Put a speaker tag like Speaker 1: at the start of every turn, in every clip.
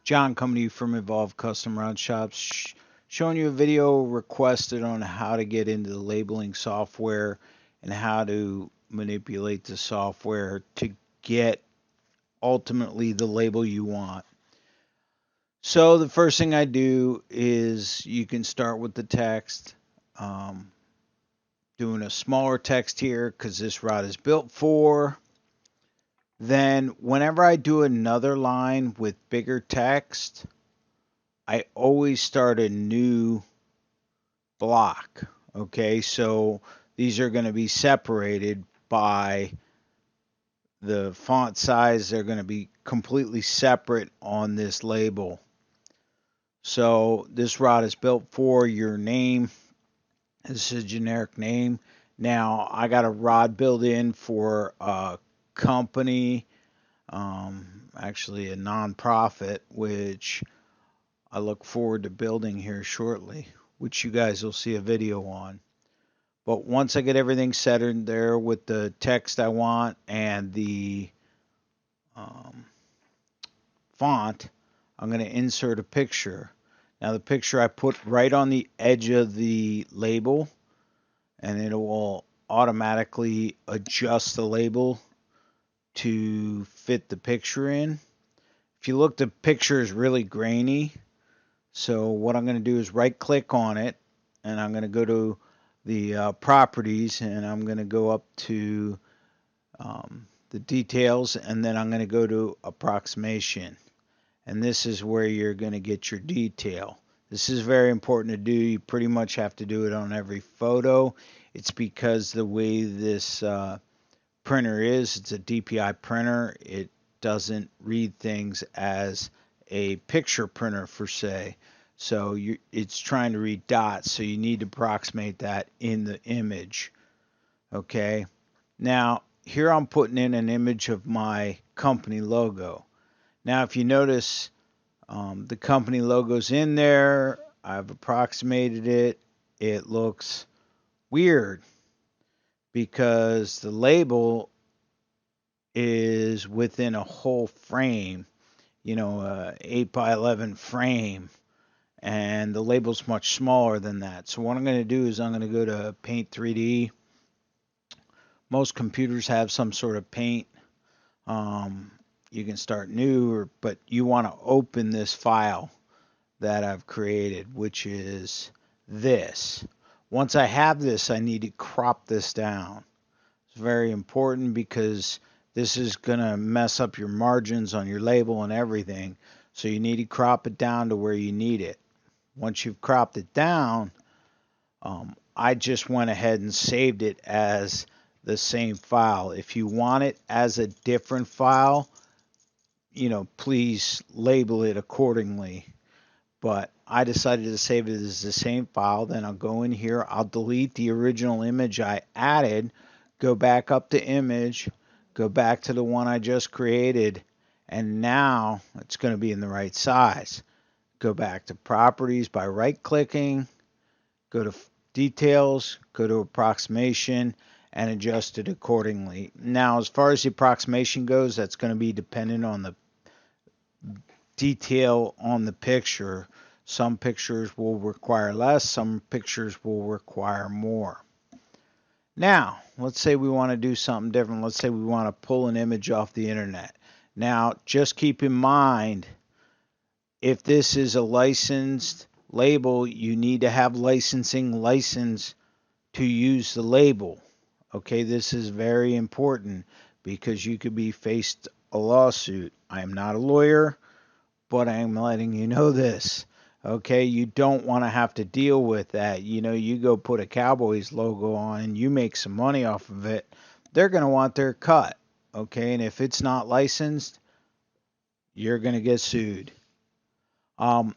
Speaker 1: John coming to you from Evolve Custom Round Shops, showing you a video requested on how to get into the labeling software and how to manipulate the software to get ultimately the label you want. So the first thing I do is you can start with the text. Doing a smaller text here because this rod is built for. Then whenever I do another line with bigger text, I always start a new block. Okay, so these are going to be separated by the font size. They're going to be completely separate on this label. So this rod is built for your name. This is a generic name. Now I got a rod built in for a company, actually a nonprofit, which I look forward to building here shortly, which you guys will see a video on. But once I get everything set in there with the text I want and the font, I'm going to insert a picture. Now the picture I put right on the edge of the label, and it will automatically adjust the label to fit the picture in. If you look, the picture is really grainy. So what I'm going to do is right click on it, and I'm going to go to the properties, and I'm going to go up to the details, and then I'm going to go to approximation. And this is where you're going to get your detail. This is very important to do. You pretty much have to do it on every photo. It's because the way this printer is, it's a DPI printer. It doesn't read things as a picture printer per se. So it's trying to read dots, so you need to approximate that in the image. Okay. Now, here I'm putting in an image of my company logo. Now, if you notice, the company logo's in there. I've approximated it. It looks weird because the label is within a whole frame, a 8x11 frame, and the label's much smaller than that. So what I'm going to do is I'm going to go to Paint 3D. Most computers have some sort of paint. You can start new, but you want to open this file that I've created, which is this. Once I have this, I need to crop this down. It's very important because this is going to mess up your margins on your label and everything. So you need to crop it down to where you need it. Once you've cropped it down, I just went ahead and saved it as the same file. If you want it as a different file, please label it accordingly. But I decided to save it as the same file. Then I'll go in here, I'll delete the original image I added, go back up to image, go back to the one I just created, and now it's going to be in the right size. Go back to properties by right clicking, go to details, go to approximation, and adjust it accordingly. Now, as far as the approximation goes, that's going to be dependent on the detail on the picture. Some pictures will require less, some pictures will require more. Now, let's say we want to do something different. Let's say we want to pull an image off the internet. Now, just keep in mind, if this is a licensed label, you need to have licensing license to use the label. Okay, this is very important because you could be faced a lawsuit. I am not a lawyer, but I'm letting you know this. Okay, you don't want to have to deal with that. You go put a Cowboys logo on and you make some money off of it, they're going to want their cut. Okay, and if it's not licensed, you're going to get sued. I'm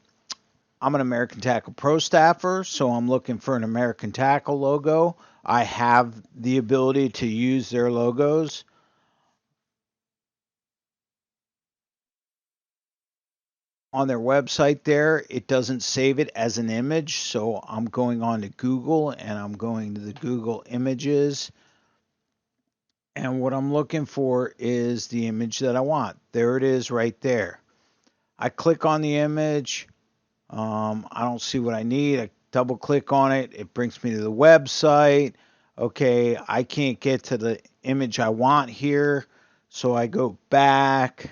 Speaker 1: an American Tackle Pro staffer, so I'm looking for an American Tackle logo. I have the ability to use their logos. On their website there, it doesn't save it as an image, so I'm going on to Google and I'm going to the Google images, and what I'm looking for is the image that I want. There it is right there. I click on the image. I don't see what I need. I double click on it. It brings me to the website. Okay, I can't get to the image I want here. So I go back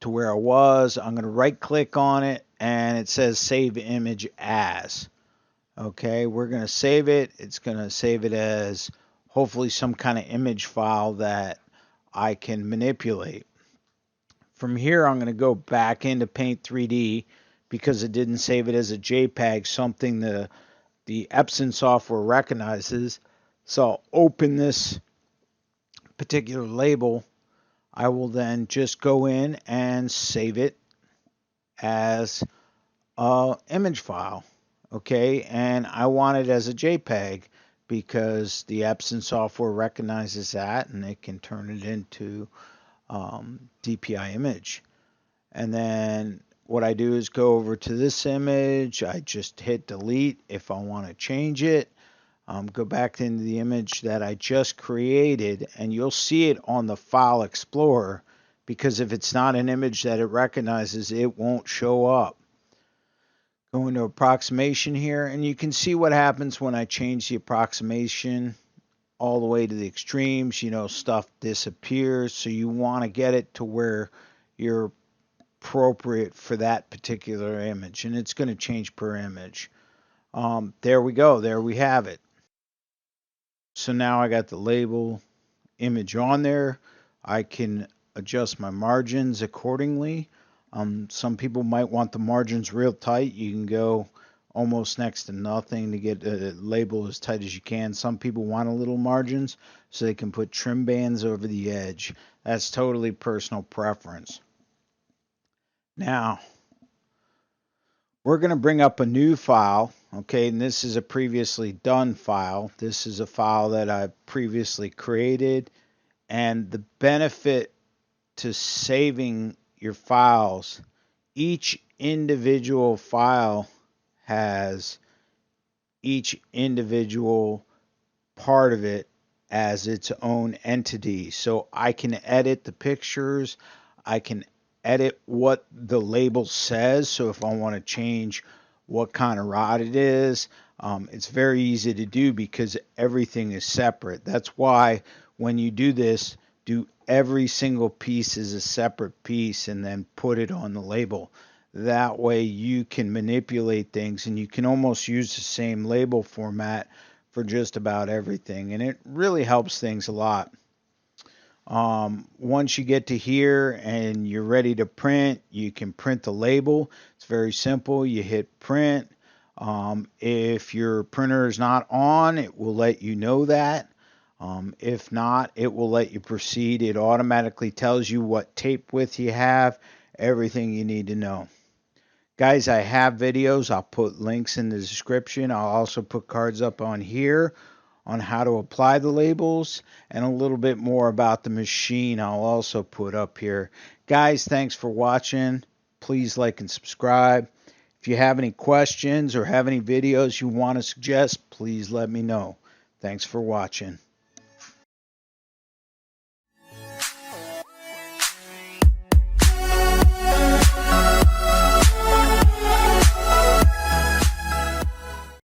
Speaker 1: to where I was. I'm going to right click on it and it says save image as. Okay, we're going to save it. It's going to save it as hopefully some kind of image file that I can manipulate. From here, I'm going to go back into Paint 3D because it didn't save it as a JPEG, something the Epson software recognizes. So I'll open this particular label. I will then just go in and save it as an image file. Okay, and I want it as a JPEG because the Epson software recognizes that and it can turn it into DPI image. And then what I do is go over to this image. I just hit delete if I want to change it. Go back into the image that I just created, and you'll see it on the File Explorer because if it's not an image that it recognizes, it won't show up. Go into approximation here, and you can see what happens when I change the approximation all the way to the extremes. You know, stuff disappears, so you want to get it to where you're appropriate for that particular image, and it's going to change per image. There we go. There we have it. So now I got the label image on there. I can adjust my margins accordingly. Some people might want the margins real tight. You can go almost next to nothing to get a label as tight as you can. Some people want a little margins so they can put trim bands over the edge. That's totally personal preference. Now, we're going to bring up a new file, okay, and this is a previously done file. This is a file that I previously created, and the benefit to saving your files, each individual file has each individual part of it as its own entity. So I can edit the pictures, I can edit what the label says. So if I want to change what kind of rod it is, it's very easy to do because everything is separate. That's why when you do this, do every single piece as a separate piece and then put it on the label. That way you can manipulate things and you can almost use the same label format for just about everything, and it really helps things a lot. Once you get to here and you're ready to print, you can print the label. It's very simple. You hit print. If your printer is not on, it will let you know that. If not, it will let you proceed. It automatically tells you what tape width you have, everything you need to know. Guys, I have videos. I'll put links in the description. I'll also put cards up on here on how to apply the labels and a little bit more about the machine I'll also put up here. Guys, thanks for watching. Please like and subscribe. If you have any questions or have any videos you want to suggest, please let me know. Thanks for watching.